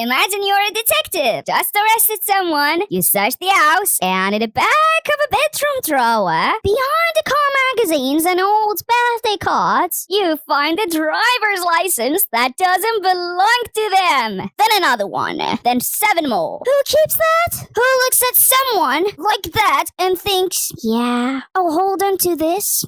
Imagine you're a detective. Just arrested someone. You search the house, and in the back of a bedroom drawer, behind the car magazines and old birthday cards, you find a driver's license that doesn't belong to them. Then another one. Then 7 more. Who keeps that? Who looks at someone like that and thinks, yeah, I'll hold on to this?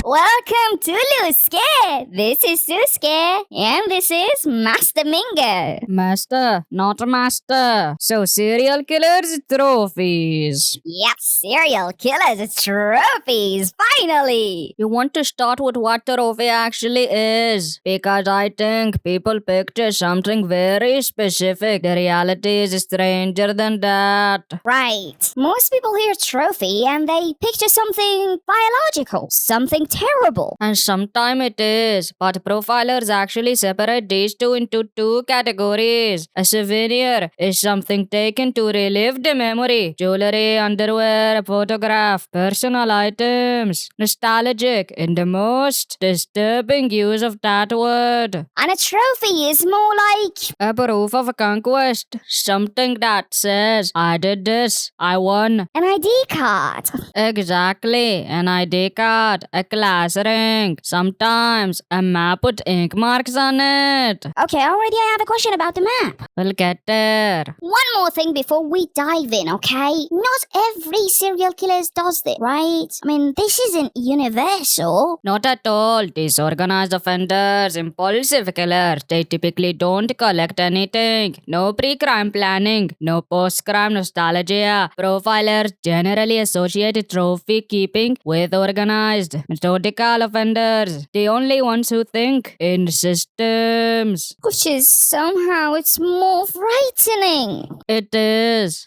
Welcome to Luske. This is Suske, and this is Master Mingo. Master, not master. So serial killers trophies. Yep, serial killers trophies, finally. You want to start with what trophy actually is? Because I think people picture something very specific. The reality is stranger than that. Right. Most people hear trophy and they picture something biological, something terrible. And sometimes it is, but profilers actually separate these two into 2 categories. A souvenir is something taken to relive the memory. Jewelry, underwear, photograph, personal items. Nostalgic in the most disturbing use of that word. And a trophy is more like A proof of a conquest. Something that says, I did this, I won. an ID card. Exactly, an ID card, a class ring, sometimes a map with ink marks on it. Okay, already I have a question about the map. We'll get there. One more thing before we dive in, okay? Not every serial killer does this, right? I mean, this isn't universal. Not at all. Disorganized offenders, impulsive killers, they typically don't collect anything. No pre-crime planning, no post-crime nostalgia. Profilers generally associate trophy keeping with organized, methodical offenders. The only ones who think in systems. Which is somehow it's more frightening. It is.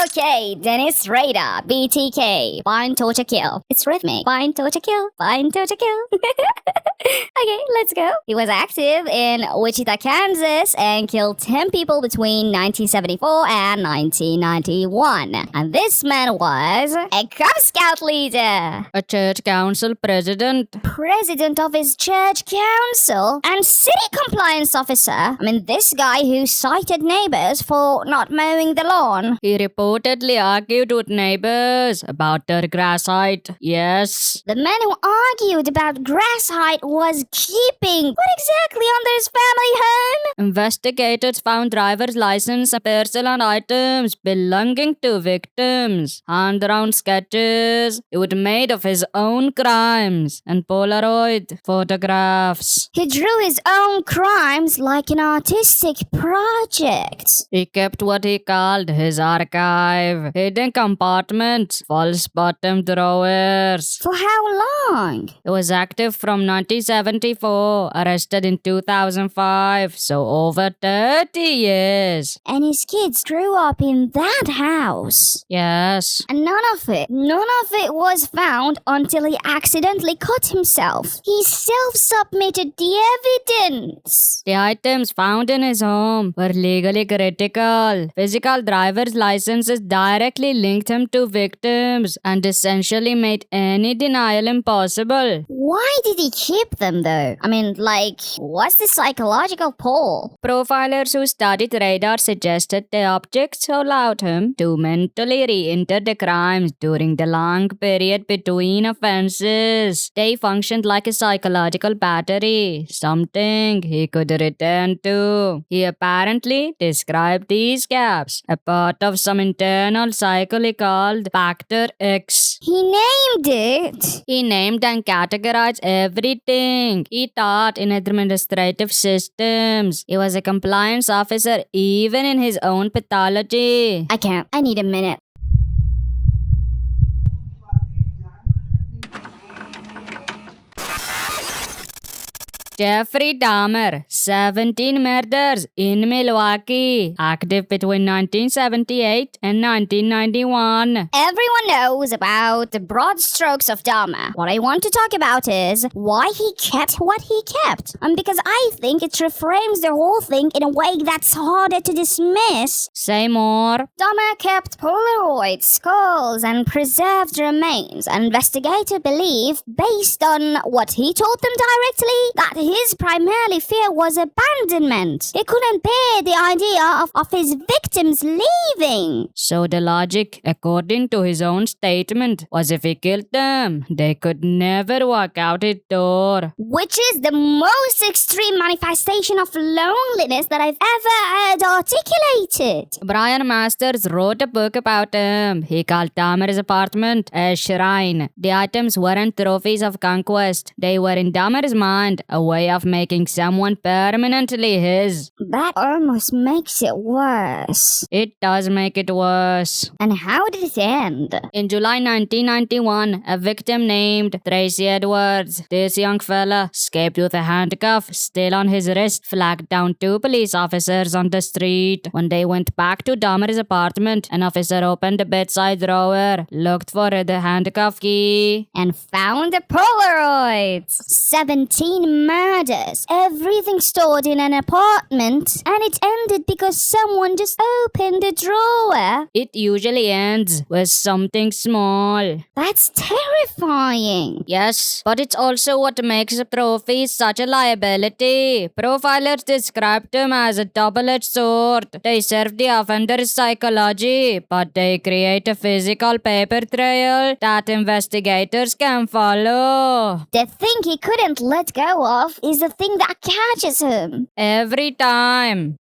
Okay, Dennis Rader, BTK, find, torture, kill. It's rhythmic. Find, torture, kill. Find, torture, kill. Okay, let's go. He was active in Wichita, Kansas, and killed 10 people between 1974 and 1991. And this man was a Cub Scout leader, A church council president. president of his church council, and city compliance officer. I mean, this guy who cited neighbors for not mowing the lawn. He reportedly argued with neighbors about their grass height. Yes. The man who argued about grass height was keeping what exactly under his family home? Investigators found driver's license and personal items belonging to victims, hand-drawn sketches he would made of his own crimes, and Polaroid photographs. He drew his own crimes like an artistic project. He kept what he called his archive, hidden compartments, false bottom drawers. For how long? He was active from 1974, arrested in 2005, so over 30 years. And his kids grew up in that house. Yes. And none of it was found until he accidentally cut himself. He self-submitted the evidence. The items found in his home were legally critical. Physical driver's licenses directly linked him to victims and essentially made any denial impossible. Why did he keep them though? I mean, like, what's the psychological pull? Profilers who studied Radar suggested the objects allowed him to mentally re-enter the crimes during the long period between offenses. They functioned like a psychological battery, something he could return to. He apparently described these gaps, a part of some internal cycle he called Factor X. He named it. He named and categorized everything. He taught in administrative systems. He was a compliance officer even in his own pathology. I can't. I need a minute. Jeffrey Dahmer, 17 murders in Milwaukee, active between 1978 and 1991. Everyone knows about the broad strokes of Dahmer. What I want to talk about is why he kept what he kept. Because I think it reframes the whole thing in a way that's harder to dismiss. Say more. Dahmer kept Polaroids, skulls, and preserved remains. Investigators believe, based on what he told them directly, that his primary fear was abandonment. He couldn't bear the idea of his victims leaving. So the logic, according to his own statement, was if he killed them, they could never walk out the door. Which is the most extreme manifestation of loneliness that I've ever heard articulated. Brian Masters wrote a book about him. He called Dahmer's apartment a shrine. The items weren't trophies of conquest. They were in Dahmer's mind a way of making someone permanently his. That almost makes it worse. It does make it worse. And how did it end? In July 1991, a victim named Tracy Edwards, this young fella, escaped with a handcuff still on his wrist, flagged down 2 police officers on the street. When they went back to Dahmer's apartment, an officer opened the bedside drawer, looked for the handcuff key, and found the Polaroids. 17 murders. Everything stored in an apartment. And it ended because someone just opened the drawer. It usually ends with something small. That's terrifying. Yes, but it's also what makes trophies such a liability. Profilers described them as a double-edged sword. They serve the offender's psychology, but they create a physical paper trail that investigators can follow. The thing he couldn't let go of is the thing that catches him. Every time.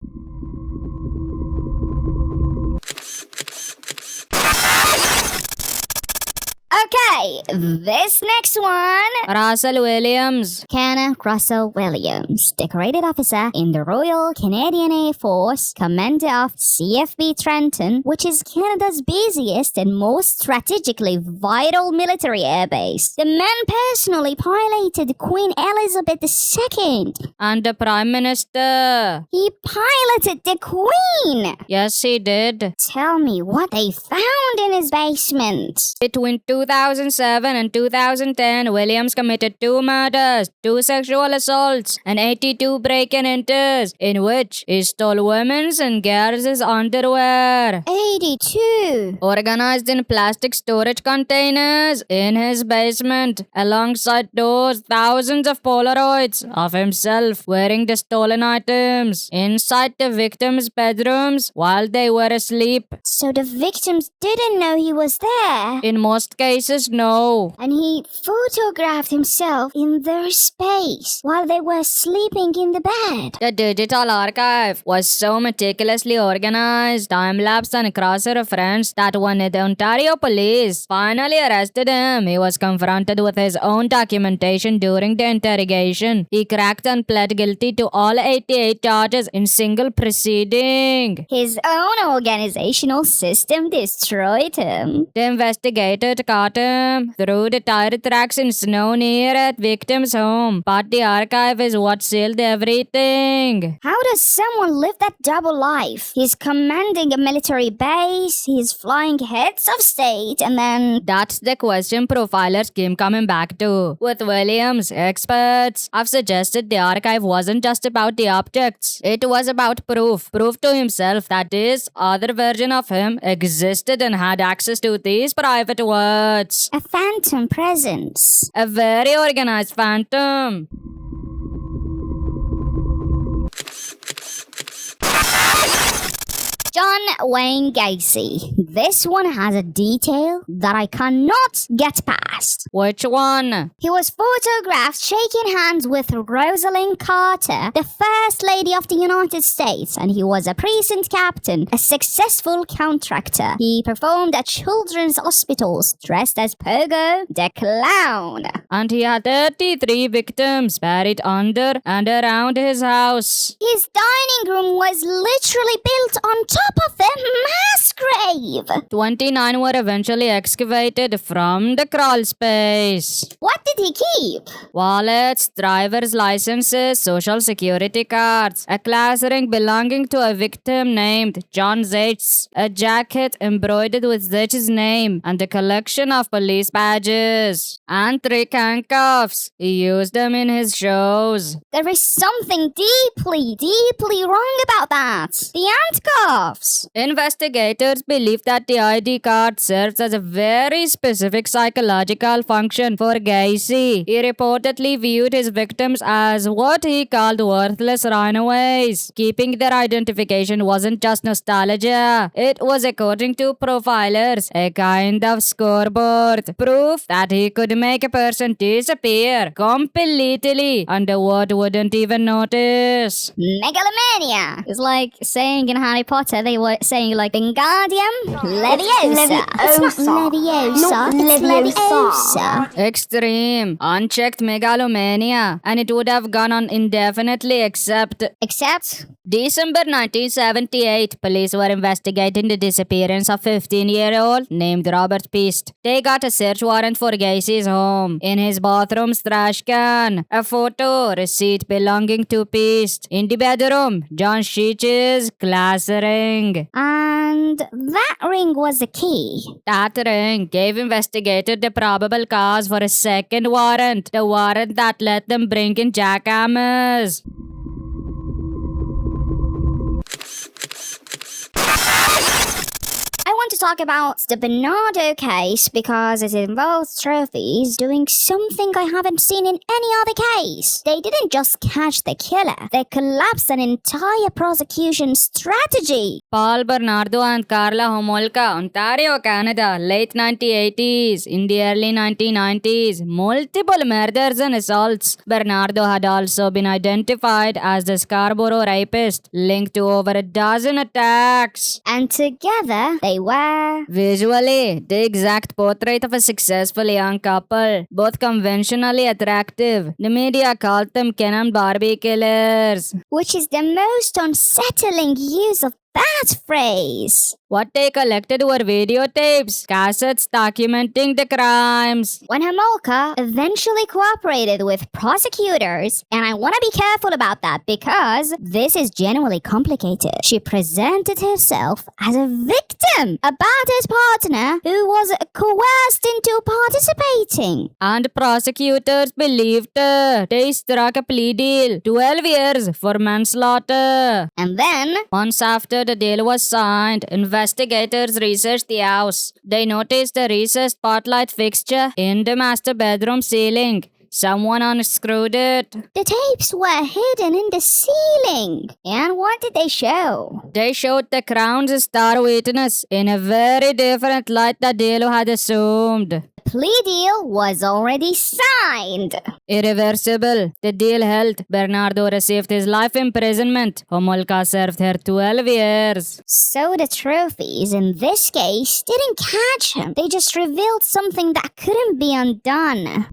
Okay, this next one. Russell Williams. Kenneth Russell Williams, decorated officer in the Royal Canadian Air Force, commander of CFB Trenton, which is Canada's busiest and most strategically vital military airbase. The man personally piloted Queen Elizabeth II. And the Prime Minister. He piloted the Queen. Yes, he did. Tell me what they found in his basement. Between 2007 and 2010, Williams committed 2 murders, 2 sexual assaults, and 82 break-in enters, in which he stole women's and girls' underwear. 82. Organized in plastic storage containers in his basement. Alongside those, thousands of Polaroids of himself wearing the stolen items inside the victims' bedrooms while they were asleep. So the victims didn't know he was there. In most cases, no. And he photographed himself in their space while they were sleeping in the bed. The digital archive was so meticulously organized, time-lapsed and cross-referenced that when the Ontario police finally arrested him, he was confronted with his own documentation during the interrogation. He cracked and pled guilty to all 88 charges in single proceeding. His own organizational system destroyed him. The investigator caught him through the tire tracks in snow near at victim's home, but the archive is what sealed everything. How does someone live that double life? He's commanding a military base, he's flying heads of state, and then... That's the question profilers keep coming back to. With Williams, experts have suggested the archive wasn't just about the objects. It was about proof. Proof to himself that this other version of him existed and had access to these private words. A phantom presence. A very organized phantom. John Wayne Gacy. This one has a detail that I cannot get past. Which one? He was photographed shaking hands with Rosalind Carter, the First Lady of the United States, and he was a precinct captain, a successful contractor. He performed at children's hospitals dressed as Pogo the Clown. And he had 33 victims buried under and around his house. His dining room was literally built on top top of the mass grave. 29 were eventually excavated from the crawl space. What did he keep? Wallets, driver's licenses, social security cards, a class ring belonging to a victim named John Zaitz, a jacket embroidered with Zaitz's name, and a collection of police badges. And 3 handcuffs. He used them in his shows. There is something deeply wrong about that. The handcuffs. Investigators believe that the ID card serves as a very specific psychological function for Gacy. He reportedly viewed his victims as what he called worthless runaways. Keeping their identification wasn't just nostalgia. It was, according to profilers, a kind of scoreboard. Proof that he could make a person disappear completely and the world wouldn't even notice. Megalomania. It's like saying in Harry Potter, they were saying like Wingardium Leviosa. It's not Leviosa. It's Leviosa. Extreme, unchecked megalomania, and it would have gone on indefinitely except December 1978, police were investigating the disappearance of 15-year-old named Robert Pist. They got a search warrant for Gacy's home. In his bathroom's trash can, a photo receipt belonging to Pist. In the bedroom, John Sheech's class ring. And that ring was the key. That ring gave investigators the probable cause for a second warrant, the warrant that let them bring in jackhammers. I want to talk about the Bernardo case because it involves trophies doing something I haven't seen in any other case. They didn't just catch the killer, they collapsed an entire prosecution strategy. Paul Bernardo and Carla Homolka, Ontario, Canada, late 1980s. In the early 1990s, multiple murders and assaults. Bernardo had also been identified as the Scoreboard rapist, linked to over a dozen attacks. And together, they were visually the exact portrait of a successful young couple, both conventionally attractive. The media called them Ken and Barbie killers, which is the most unsettling use of that phrase. What they collected were videotapes, cassettes documenting the crimes. When Homolka eventually cooperated with prosecutors, and I want to be careful about that because this is genuinely complicated, she presented herself as a victim, a battered partner who was coerced into participating. And prosecutors believed her. They struck a plea deal, 12 years for manslaughter. And then, months after the deal was signed, investigators researched the house. They noticed a recessed spotlight fixture in the master bedroom ceiling. Someone unscrewed it. The tapes were hidden in the ceiling. And what did they show? They showed the Crown's star witness in a very different light that Delo had assumed. Plea deal was already signed. Irreversible. The deal held. Bernardo received his life imprisonment. Homolka served her 12 years. So the trophies in this case didn't catch him. They just revealed something that couldn't be undone.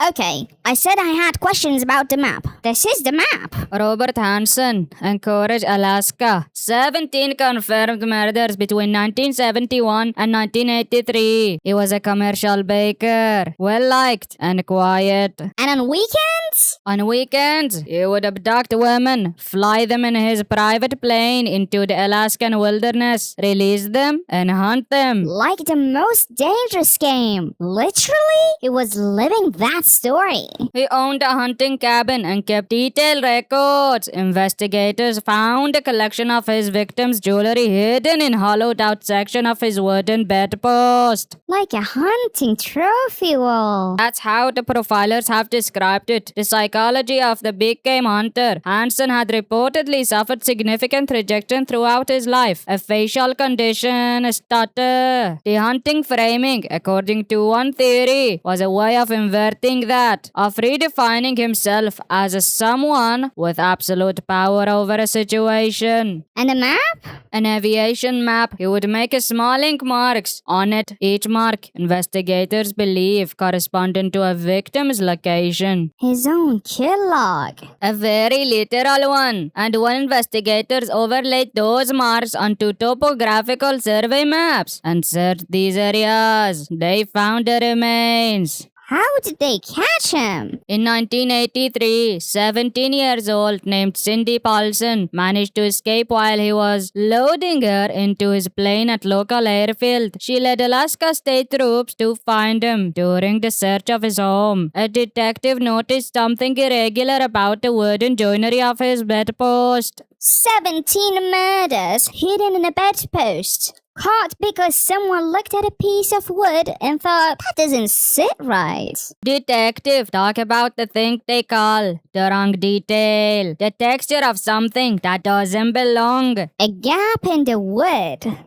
Okay, I said I had questions about the map. This is the map. Robert Hansen, Anchorage, Alaska. 17 confirmed murders between 1971 and 1983. He was a commercial baker, well-liked and quiet. And on weekends? On weekends, he would abduct women, fly them in his private plane into the Alaskan wilderness, release them, and hunt them. Like the most dangerous game. Literally, he was living that story. He owned a hunting cabin and kept detailed records. Investigators found a collection of his victims' jewelry hidden in hollowed-out section of his wooden bedpost. Like a hunting trophy wall. That's how the profilers have described it. The psychology of the big game hunter. Hansen had reportedly suffered significant rejection throughout his life. A facial condition, a stutter. The hunting framing, according to one theory, was a way of inverting that, of redefining himself as a someone with absolute power over a situation. And a map? An aviation map. He would make small ink marks on it. Each mark, investigators believe, corresponding to a victim's location. His own kill log. A very literal one. And when investigators overlaid those marks onto topographical survey maps and searched these areas, they found the remains. How did they catch him? In 1983, 17 years old named Cindy Paulson managed to escape while he was loading her into his plane at local airfield. She led Alaska State Troops to find him during the search of his home. A detective noticed something irregular about the wooden joinery of his bedpost. 17 murders hidden in a bedpost. Caught because someone looked at a piece of wood and thought, that doesn't sit right. Detective talk about the thing they call the wrong detail. The texture of something that doesn't belong. A gap in the wood.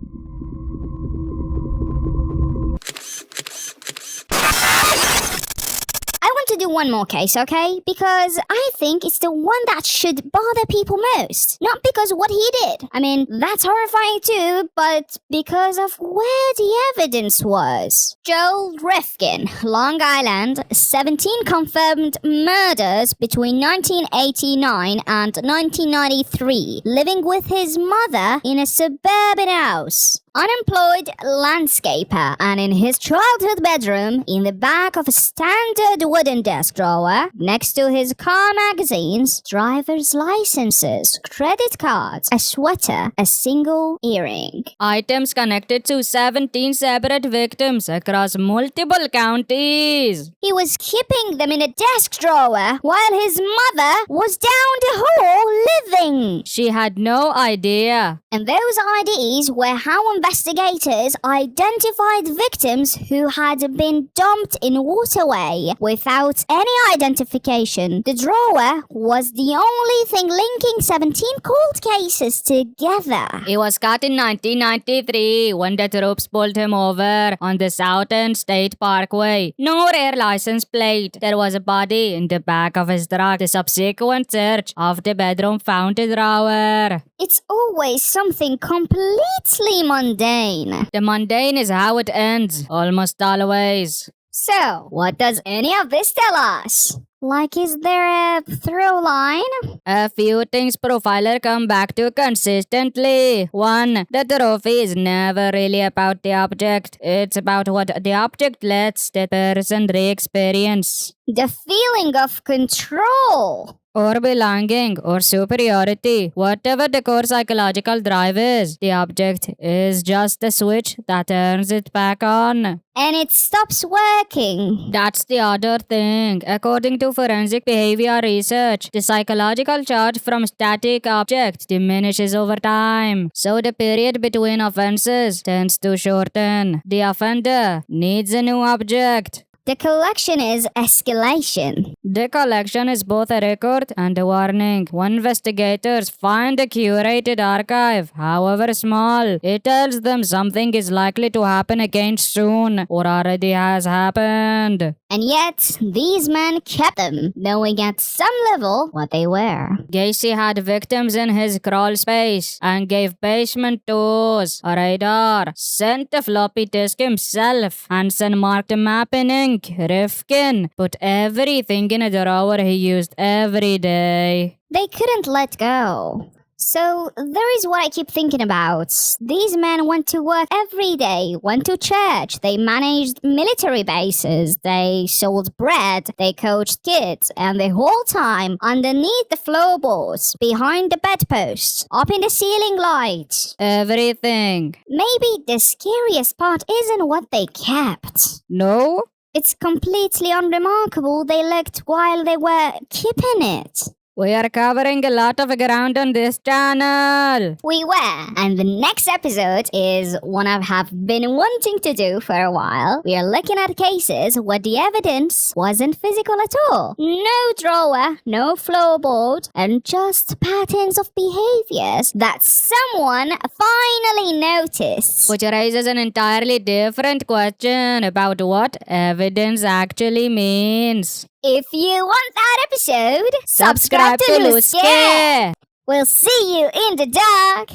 I want to do one more case, okay? Because I think it's the one that should bother people most. Not because what he did. I mean, that's horrifying too, but because of where the evidence was. Joel Rifkin, Long Island, 17 confirmed murders between 1989 and 1993, living with his mother in a suburban house. Unemployed landscaper, and in his childhood bedroom, in the back of a standard wooden desk drawer, next to his car magazines, driver's licenses, credit cards, a sweater, a single earring. Items connected to 17 separate victims across multiple counties. He was keeping them in a desk drawer while his mother was down the hall living. She had no idea. And those IDs were how investigators identified victims who had been dumped in waterway without any identification. The drawer was the only thing linking 17 cold cases together. He was caught in 1993 when the troops pulled him over on the Southern State Parkway. No rear license plate. There was a body in the back of his truck. The subsequent search of the bedroom found the drawer. It's always something completely mundane. The mundane is how it ends, almost always. So, what does any of this tell us? Like, is there a through line? A few things profiler come back to consistently. 1. The trophy is never really about the object. It's about what the object lets the person re-experience. The feeling of control. Or belonging, or superiority, whatever the core psychological drive is, the object is just the switch that turns it back on. And it stops working. That's the other thing. According to forensic behavior research, the psychological charge from static object diminishes over time. So the period between offenses tends to shorten. The offender needs a new object. The collection is escalation. The collection is both a record and a warning. When investigators find a curated archive, however small, it tells them something is likely to happen again soon or already has happened. And yet, these men kept them, knowing at some level what they were. Gacy had victims in his crawl space and gave basement tours. Rader sent a floppy disk himself. Hansen marked a map in ink. Rifkin put everything in a drawer he used every day. They couldn't let go. So, there is what I keep thinking about. These men went to work every day, went to church, they managed military bases, they sold bread, they coached kids, and the whole time, underneath the floorboards, behind the bedposts, up in the ceiling lights. Everything. Maybe the scariest part isn't what they kept. No? It's completely unremarkable they looked while they were keeping it. We are covering a lot of ground on this channel. We were, and the next episode is one I have been wanting to do for a while. We are looking at cases where the evidence wasn't physical at all. No drawer, no floorboard, and just patterns of behaviors that someone finally noticed. Which raises an entirely different question about what evidence actually means. If you want that episode, Subscribe to Luske. We'll see you in the dark.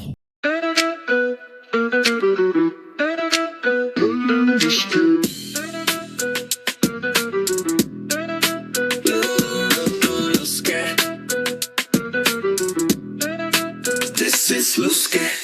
This is Luske.